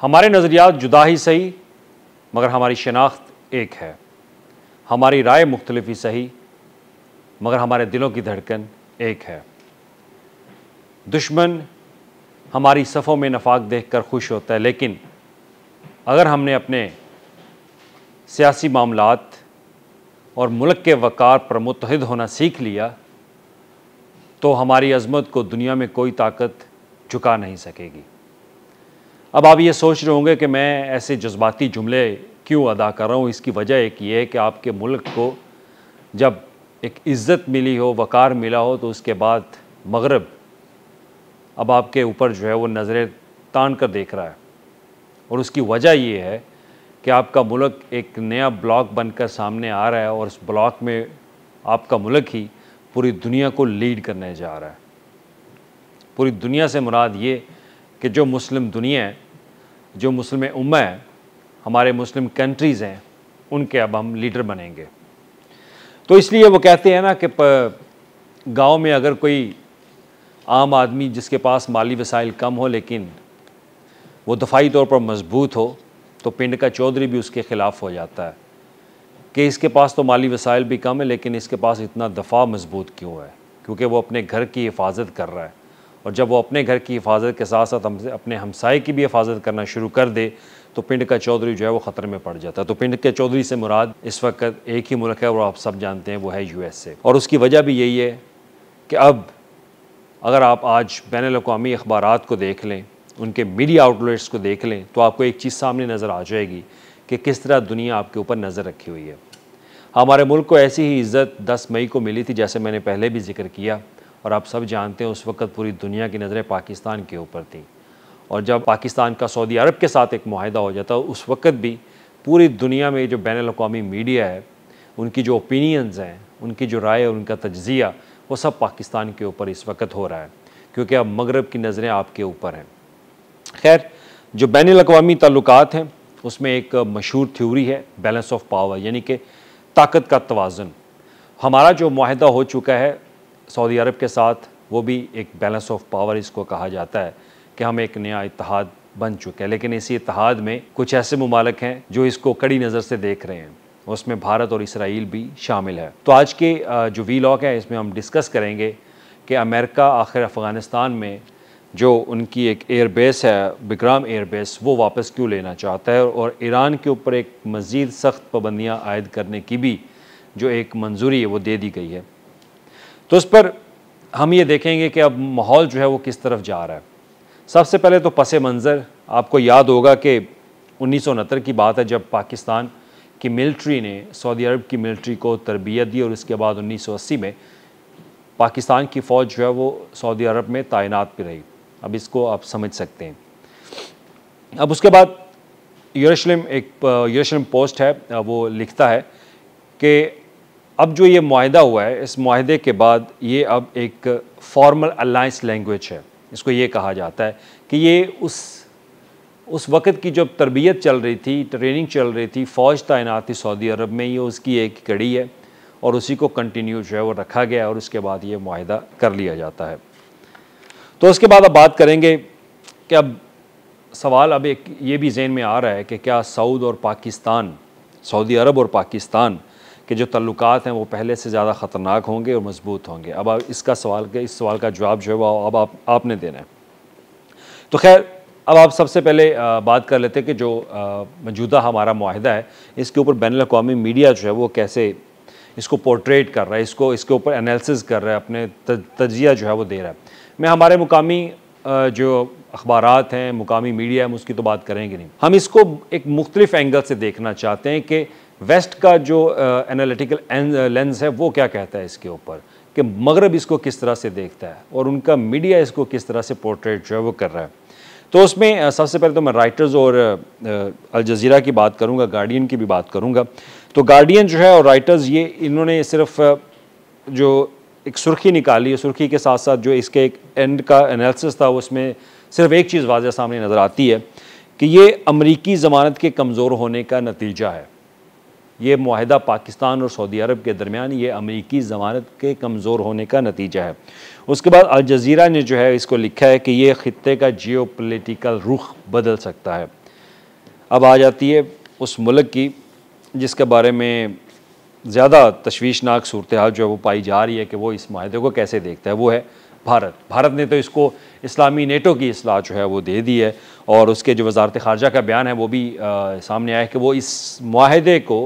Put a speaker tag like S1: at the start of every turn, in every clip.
S1: हमारे नज़रियात जुदा ही सही मगर हमारी शनाख्त एक है। हमारी राय मुख्तलिफ ही सही मगर हमारे दिलों की धड़कन एक है। दुश्मन हमारी सफ़ों में नफाक देखकर खुश होता है, लेकिन अगर हमने अपने सियासी मामलात और मुल्क के वक़ार पर मुत्तहिद होना सीख लिया तो हमारी अज़मत को दुनिया में कोई ताकत झुका नहीं सकेगी। अब आप ये सोच रहे होंगे कि मैं ऐसे जज्बाती जुमले क्यों अदा कर रहा हूँ। इसकी वजह एक ये है कि आपके मुल्क को जब एक इज़्ज़त मिली हो, वक़ार मिला हो, तो उसके बाद मग़रब अब आपके ऊपर जो है वो नज़रें तान कर देख रहा है। और उसकी वजह ये है कि आपका मुल्क एक नया ब्लॉक बनकर सामने आ रहा है और उस ब्लॉक में आपका मुल्क ही पूरी दुनिया को लीड करने जा रहा है। पूरी दुनिया से मुराद ये कि जो मुस्लिम दुनिया है, जो मुस्लिम उम्मा है, हमारे मुस्लिम कंट्रीज़ हैं, उनके अब हम लीडर बनेंगे। तो इसलिए वो कहते हैं ना कि गांव में अगर कोई आम आदमी जिसके पास माली वसाइल कम हो लेकिन वो दफ़ाई तौर पर मजबूत हो, तो पिंड का चौधरी भी उसके ख़िलाफ़ हो जाता है कि इसके पास तो माली वसाइल भी कम है लेकिन इसके पास इतना दफ़ा मजबूत क्यों है, क्योंकि वो अपने घर की हिफाजत कर रहा है। और जब वो अपने घर की हिफाजत के साथ साथ हमसे अपने हमसाए की भी हिफाजत करना शुरू कर दे तो पिंड का चौधरी जो है वो ख़तरे में पड़ जाता है। तो पिंड के चौधरी से मुराद इस वक्त एक ही मुल्क है और आप सब जानते हैं वो है USA। और उसकी वजह भी यही है कि अब अगर आप आज बैनुल-अक़वामी अखबारात को देख लें, उनके मीडिया आउटलेट्स को देख लें, तो आपको एक चीज़ सामने नज़र आ जाएगी कि किस तरह दुनिया आपके ऊपर नज़र रखी हुई है। हमारे मुल्क को ऐसी ही इज़्ज़त 10 मई को मिली थी, जैसे मैंने पहले भी जिक्र किया, और आप सब जानते हैं उस वक़्त पूरी दुनिया की नज़रें पाकिस्तान के ऊपर थी। और जब पाकिस्तान का सऊदी अरब के साथ एक मुआहिदा हो जाता, उस वक़्त भी पूरी दुनिया में जो बैनुल-अक़वामी मीडिया है, उनकी जो ओपिनियंस हैं, उनकी जो राय है, उनका तज्ज़िया, वो सब पाकिस्तान के ऊपर इस वक्त हो रहा है, क्योंकि अब मगरब की नज़रें आपके ऊपर हैं। खैर, जो बैनुल-अक़वामी ताल्लुकात हैं उसमें एक मशहूर थ्योरी है बैलेंस ऑफ पावर, यानी कि ताकत का तवाज़ुन। हमारा जो मुआहिदा हो चुका है सऊदी अरब के साथ, वो भी एक बैलेंस ऑफ पावर इसको कहा जाता है कि हम एक नया इत्तेहाद बन चुके हैं। लेकिन इसी इत्तेहाद में कुछ ऐसे मुमालिक हैं जो इसको कड़ी नज़र से देख रहे हैं, उसमें भारत और इसराइल भी शामिल है। तो आज के जो वीलॉग है इसमें हम डिस्कस करेंगे कि अमेरिका आखिर अफ़गानिस्तान में जो उनकी एक एयरबेस है, बिग्राम एयरबेस, वो वापस क्यों लेना चाहता है, और ईरान के ऊपर एक मज़ीद सख्त पाबंदियाँ आयद करने की भी जो एक मंजूरी है वो दे दी गई है। तो उस पर हम ये देखेंगे कि अब माहौल जो है वो किस तरफ जा रहा है। सबसे पहले तो पस मंज़र आपको याद होगा कि 1969 की बात है जब पाकिस्तान की मिलिट्री ने सऊदी अरब की मिलिट्री को तरबियत दी और इसके बाद 1980 में पाकिस्तान की फ़ौज जो है वो सऊदी अरब में तैनात भी रही। अब इसको आप समझ सकते हैं। अब उसके बाद यरूशलेम पोस्ट है, वो लिखता है कि अब जो ये मुआहिदा हुआ है, इस मुआहिदे के बाद ये अब एक फॉर्मल अलायंस लैंग्वेज है। इसको ये कहा जाता है कि ये उस वक़्त की जब तरबियत चल रही थी, ट्रेनिंग चल रही थी, फ़ौज तैनात थी सऊदी अरब में, ये उसकी एक कड़ी है और उसी को कंटिन्यू जो है वो रखा गया और उसके बाद ये मुआहिदा कर लिया जाता है। तो उसके बाद अब बात करेंगे कि अब सवाल अब एक ये भी ज़हन में आ रहा है कि क्या सऊदी अरब और पाकिस्तान के जो ताल्लुकात हैं वो पहले से ज़्यादा ख़तरनाक होंगे और मजबूत होंगे। अब इस सवाल का जवाब जो है वो अब आपने देना है। तो खैर, अब आप सबसे पहले बात कर लेते हैं कि जो मौजूदा हमारा मुआहिदा है, इसके ऊपर बैनुल-अक़वामी मीडिया जो है वो कैसे इसको पोर्ट्रेट कर रहा है, इसके ऊपर एनालिसिस कर रहा है, अपने तज्ज़िया जो है वो दे रहा है। मैं हमारे मुकामी जो अखबारात हैं, मुकामी मीडिया है, हम उसकी तो बात करेंगे नहीं। हम इसको एक मुख्तलिफ एंगल से देखना चाहते हैं कि वेस्ट का जो एनालिटिकल लेंस है वो क्या कहता है इसके ऊपर, कि मगरब इसको किस तरह से देखता है और उनका मीडिया इसको किस तरह से पोर्ट्रेट जो है वो कर रहा है। तो उसमें सबसे पहले तो मैं राइटर्स और अल जज़ीरा की बात करूँगा, गार्डियन की भी बात करूँगा। तो गार्डियन जो है और राइटर्स, ये इन्होंने सिर्फ जो एक सुर्खी निकाली है, सुर्खी के साथ साथ जो इसके एक एंड का एनालिसिस था, उसमें सिर्फ एक चीज़ वाज़ेह सामने नज़र आती है कि ये अमरीकी ज़मानत के कमज़ोर होने का नतीजा है। ये मुआहिदा पाकिस्तान और सऊदी अरब के दरमियान ये अमरीकी ज़मानत के कमज़ोर होने का नतीजा है। उसके बाद अल जज़ीरा ने जो है इसको लिखा है कि ये ख़ित्ते का जियोपॉलिटिकल रुख बदल सकता है। अब आ जाती है उस मुल्क की जिसके बारे में ज़्यादा तशवीशनाक सूरत हाल जो है वो पाई जा रही है कि वो इस माहदे को कैसे देखता है, वो है भारत। भारत ने तो इसको इस्लामी नेटो की इस्लाह जो है वो दे दी है, और उसके जो वज़ारत ख़ारजा का बयान है वो भी सामने आया है कि वो इस माहदे को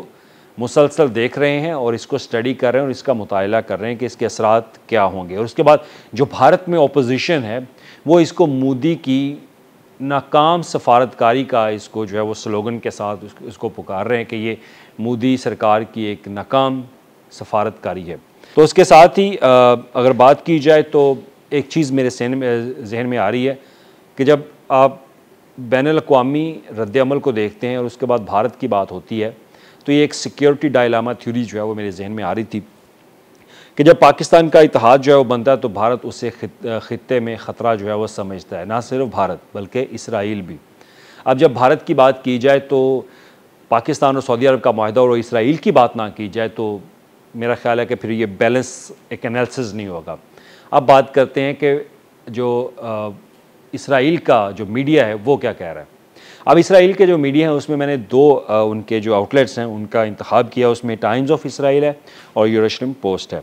S1: मुसलसल देख रहे हैं और इसको स्टडी कर रहे हैं और इसका मुताला कर रहे हैं कि इसके असरात क्या होंगे। और उसके बाद जो भारत में अपोजिशन है वो इसको मोदी की नाकाम सफारतकारी का इसको जो है वो स्लोगन के साथ इसको पुकार रहे हैं कि ये मोदी सरकार की एक नाकाम सफारतकारी है। तो उसके साथ ही अगर बात की जाए तो एक चीज़ मेरे जहन में आ रही है कि जब आप बैनुल-अक़वामी रद्द-ए-अमल को देखते हैं और उसके बाद भारत की बात होती है तो ये एक सिक्योरिटी डायलामा थ्योरी जो है वो मेरे जहन में आ रही थी कि जब पाकिस्तान का इत्तेहाद जो है वो बनता है तो भारत उसे ख़ित्ते में ख़तरा जो है वो समझता है, ना सिर्फ भारत बल्कि इसराइल भी। अब जब भारत की बात की जाए तो पाकिस्तान और सऊदी अरब का माहदा और इसराइल की बात ना की जाए तो मेरा ख्याल है कि फिर ये बैलेंस एक एनालिसिस नहीं होगा। अब बात करते हैं कि जो इसराइल का जो मीडिया है वो क्या कह रहा है। अब इसराइल के जो मीडिया है उसमें मैंने दो उनके जो आउटलेट्स हैं उनका इंतखाब किया, उसमें टाइम्स ऑफ इसराइल है और यरूशलेम पोस्ट है।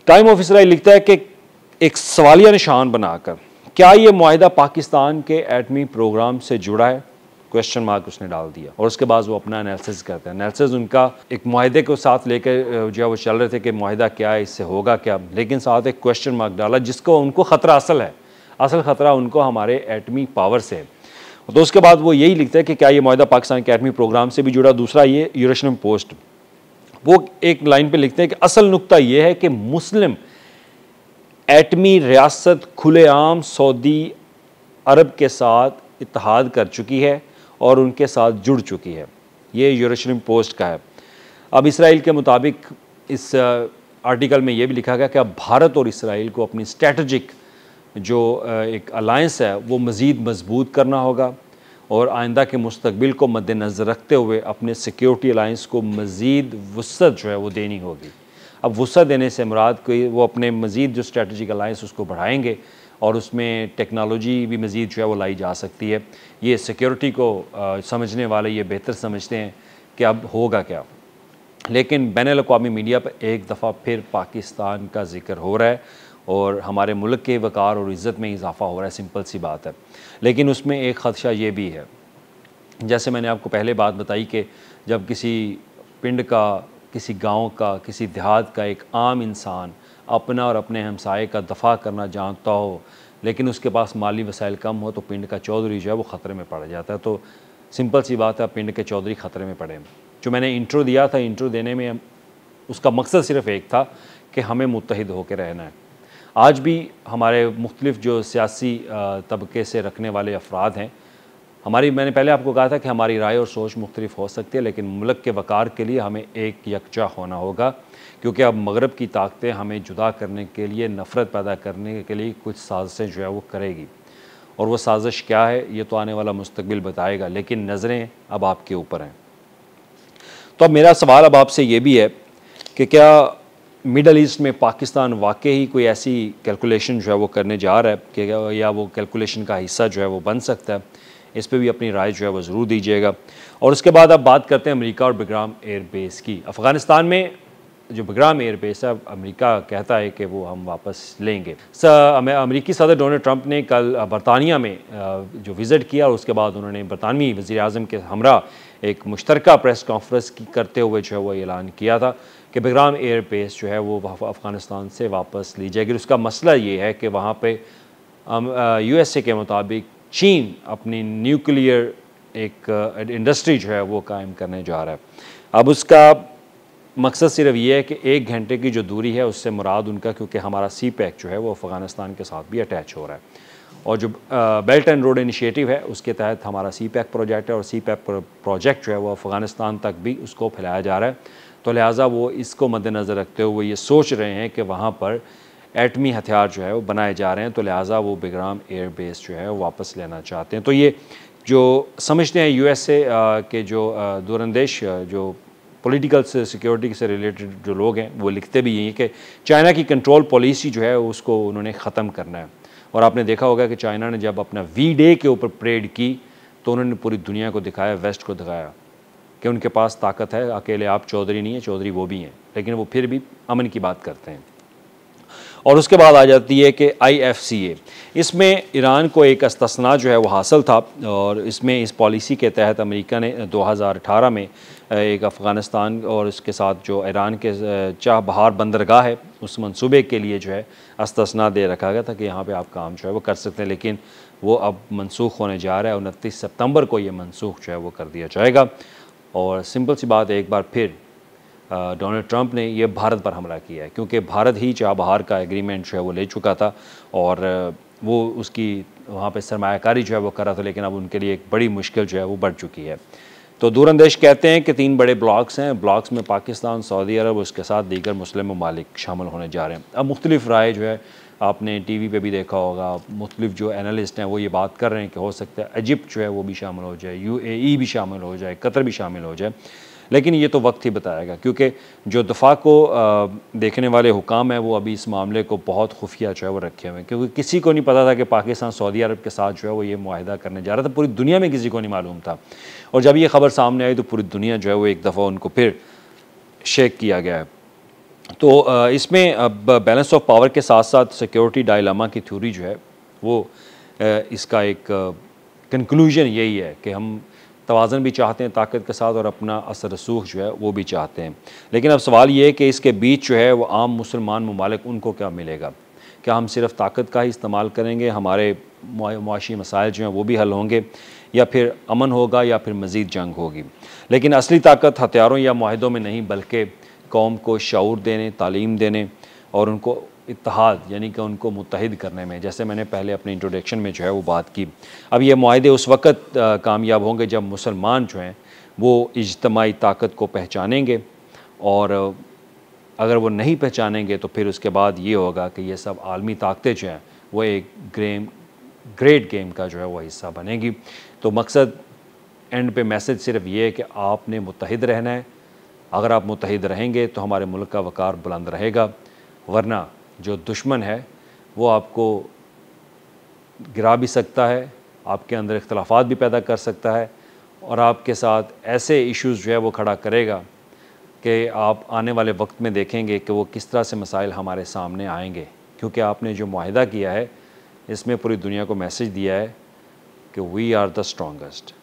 S1: टाइम ऑफ इसराइल लिखता है कि एक सवालिया निशान बनाकर, क्या ये मुआहिदा पाकिस्तान के एटमी प्रोग्राम से जुड़ा है, क्वेश्चन मार्क उसने डाल दिया। और उसके बाद वो अपना एनालिसिस करते हैं। एनालिसिस उनका एक मुआहिदे को साथ लेकर जो है वो चल रहे थे कि मुआहिदा क्या है, इससे होगा क्या, लेकिन साथ एक क्वेश्चन मार्क डाला जिसको उनको ख़तरा असल है, असल ख़तरा उनको हमारे एटमी पावर से है। तो उसके बाद वो यही लिखता है कि क्या ये मुआहिदा पाकिस्तान के एटमी प्रोग्राम से भी जुड़ा। दूसरा ये यरूशलेम पोस्ट वो एक लाइन पे लिखते हैं कि असल नुक्ता ये है कि मुस्लिम एटमी रियासत खुलेआम सऊदी अरब के साथ इत्तेहाद कर चुकी है और उनके साथ जुड़ चुकी है। ये यरूशलेम पोस्ट का है। अब इसराइल के मुताबिक इस आर्टिकल में ये भी लिखा गया कि अब भारत और इसराइल को अपनी स्ट्रेटजिक जो एक अलायंस है वो मज़ीद मजबूत करना होगा और आइंदा के मुस्तकबिल को मद्देनज़र रखते हुए अपने सिक्योरिटी अलायंस को मज़ीद वुसअत जो है वो देनी होगी। अब वुसअत देने से मुराद कोई वो अपने मज़ीद जो स्ट्रेटजिक अलायंस उसको बढ़ाएंगे और उसमें टेक्नोलॉजी भी मज़ीद जो है वो लाई जा सकती है। ये सिक्योरिटी को समझने वाले ये बेहतर समझते हैं कि अब होगा क्या। लेकिन बैनुल-अक़वामी मीडिया पर एक दफ़ा फिर पाकिस्तान का ज़िक्र हो रहा है और हमारे मुल्क के वक़ार और इज़्ज़त में इजाफ़ा हो रहा है, सिंपल सी बात है। लेकिन उसमें एक ख़दशा ये भी है, जैसे मैंने आपको पहले बात बताई कि जब किसी पिंड का, किसी गांव का, किसी देहात का एक आम इंसान अपना और अपने हमसाये का दफ़ा करना जानता हो लेकिन उसके पास माली वसाइल कम हो तो पिंड का चौधरी जो है वो ख़तरे में पड़ जाता है। तो सिंपल सी बात है, पिंड के चौधरी ख़तरे में पड़े। जो मैंने इंट्रो दिया था, इंट्रो देने में उसका मकसद सिर्फ़ एक था कि हमें मुत्तहिद होकर रहना है। आज भी हमारे मुख्तलिफ़ जो सियासी तबके से रखने वाले अफराद हैं, मैंने पहले आपको कहा था कि हमारी राय और सोच मुख्तलिफ हो सकती है, लेकिन मुल्क के वक़ार के लिए हमें एक यकजा होना होगा, क्योंकि अब मगरब की ताकतें हमें जुदा करने के लिए, नफ़रत पैदा करने के लिए कुछ साजिशें जो है वो करेगी। और वो साजिश क्या है ये तो आने वाला मुस्तकबिल बताएगा, लेकिन नज़रें अब आपके ऊपर हैं। तो अब मेरा सवाल अब आपसे ये भी है कि क्या मिडल ईस्ट में पाकिस्तान वाकई ही कोई ऐसी कैलकुलेशन जो है वो करने जा रहा है कि या वो कैलकुलेशन का हिस्सा जो है वो बन सकता है। इस पे भी अपनी राय जो है वो ज़रूर दीजिएगा। और उसके बाद अब बात करते हैं अमेरिका और बग्राम एयर बेस की। अफ़गानिस्तान में जो बग्राम एयर बेस है, अमेरिका कहता है कि वो हम वापस लेंगे। अमेरिकी सदर डोनाल्ड ट्रंप ने कल बरतानिया में जो विज़िट किया और उसके बाद उन्होंने बरतानवी वज़ीर आज़म के हमरा एक मुश्तरका प्रेस कॉन्फ्रेंस करते हुए जो है वो ऐलान किया था कि बग्राम एयर बेस जो है वो अफ़गानिस्तान से वापस ली जाएगी। उसका मसला ये है कि वहाँ पे USA के मुताबिक चीन अपनी न्यूक्लियर एक इंडस्ट्री जो है वो कायम करने जा रहा है। अब उसका मकसद सिर्फ ये है कि 1 घंटे की जो दूरी है उससे मुराद उनका, क्योंकि हमारा CPEC जो है वो अफ़गानिस्तान के साथ भी अटैच हो रहा है और जो बेल्ट एंड रोड इनिशिएटिव है उसके तहत हमारा CPEC प्रोजेक्ट है और CPEC प्रोजेक्ट जो है वो अफ़गानिस्तान तक भी उसको फैलाया जा रहा है। तो लिहाजा वो इसको मद्देनज़र रखते हुए ये सोच रहे हैं कि वहाँ पर एटमी हथियार जो है वो बनाए जा रहे हैं, तो लिहाजा वो बग्राम एयर बेस जो है वो वापस लेना चाहते हैं। तो ये जो समझते हैं USA के जो दूरंदेश जो पॉलिटिकल से सिक्योरिटी से रिलेटेड जो लोग हैं वो लिखते भी यही कि चाइना की कंट्रोल पॉलिसी जो है उसको उन्होंने ख़त्म करना है। और आपने देखा होगा कि चाइना ने जब अपना V-Day के ऊपर परेड की तो उन्होंने पूरी दुनिया को दिखाया, वेस्ट को दिखाया कि उनके पास ताकत है, अकेले आप चौधरी नहीं है, चौधरी वो भी हैं, लेकिन वो फिर भी अमन की बात करते हैं। और उसके बाद आ जाती है कि IFCA, इसमें ईरान को एक इस्तिस्ना जो है वो हासिल था, और इसमें इस पॉलिसी के तहत अमेरिका ने 2018 में एक अफ़गानिस्तान और उसके साथ जो ईरान के चाह बहार बंदरगाह है उस मंसूबे के लिए जो है इस्तिस्ना दे रखा गया था कि यहाँ पे आप काम जो है वो कर सकते हैं, लेकिन वो अब मनसूख होने जा रहा है। 29 सितंबर को ये मनसूख जो है वो कर दिया जाएगा। और सिंपल सी बात है, एक बार फिर डोनाल्ड ट्रंप ने ये भारत पर हमला किया है, क्योंकि भारत ही चाबहार का एग्रीमेंट जो है वो ले चुका था और वो उसकी वहाँ पे सरमायाकारी जो है वो कर रहा था, लेकिन अब उनके लिए एक बड़ी मुश्किल जो है वो बढ़ चुकी है। तो दूरअंदेश कहते हैं कि 3 बड़े ब्लॉक्स हैं, ब्लॉक्स में पाकिस्तान, सऊदी अरब, उसके साथ दीगर मुस्लिम ममालिक शामिल होने जा रहे हैं। अब मुख्तलिफ राय जो है आपने TV पे भी देखा होगा, मुख्तलिफ जो एनालिस्ट हैं वो ये बात कर रहे हैं कि हो सकता है इजिप्ट जो है वो भी शामिल हो जाए, UAE भी शामिल हो जाए, कतर भी शामिल हो जाए, लेकिन ये तो वक्त ही बताएगा, क्योंकि जो दफ़ा को देखने वाले हुकाम हैं वो अभी इस मामले को बहुत खुफिया जो है वो रखे हुए हैं, क्योंकि किसी को नहीं पता था कि पाकिस्तान सऊदी अरब के साथ जो है वो ये मुआहिदा करने जा रहा था। पूरी दुनिया में किसी को नहीं मालूम था, और जब ये ख़बर सामने आई तो पूरी दुनिया जो है वो एक दफ़ा उनको फिर शेक किया गया है। तो इसमें अब बैलेंस ऑफ पावर के साथ साथ सिक्योरिटी डायलामा की थ्योरी जो है वो इसका एक कंक्लूजन यही है कि हम तवाज़न भी चाहते हैं ताकत के साथ, और अपना असर रसूख जो है वो भी चाहते हैं। लेकिन अब सवाल ये है कि इसके बीच जो है वो आम मुसलमान ममालिक उनको क्या मिलेगा? क्या हम सिर्फ ताकत का ही इस्तेमाल करेंगे, हमारे मुआशी मसाइल जो हैं वो भी हल होंगे, या फिर अमन होगा, या फिर मज़ीद जंग होगी? लेकिन असली ताकत हथियारों या मुआहिदों में नहीं, बल्कि कौम को शऊर देने, तालीम देने और उनको इत्तेहाद यानी कि उनको मुत्तहिद करने में, जैसे मैंने पहले अपने इंट्रोडक्शन में जो है वो बात की। अब ये मुआहिदे उस वक़्त कामयाब होंगे जब मुसलमान जो हैं वो इज्तमाई ताकत को पहचानेंगे, और अगर वो नहीं पहचानेंगे तो फिर उसके बाद ये होगा कि ये सब आलमी ताकतें जो हैं वो एक ग्रेट गेम का जो है वो हिस्सा बनेगी। तो मकसद एंड पे मैसेज सिर्फ ये है कि आपने मुत्तहिद रहना है। अगर आप मुत्तहिद रहेंगे तो हमारे मुल्क का वक़ार बुलंद रहेगा, वरना जो दुश्मन है वो आपको गिरा भी सकता है, आपके अंदर इख्तलाफात भी पैदा कर सकता है, और आपके साथ ऐसे इश्यूज़ जो है वो खड़ा करेगा कि आप आने वाले वक्त में देखेंगे कि वो किस तरह से मसाइल हमारे सामने आएंगे। क्योंकि आपने जो मुआहिदा किया है इसमें पूरी दुनिया को मैसेज दिया है कि वी आर द स्ट्रॉन्गेस्ट।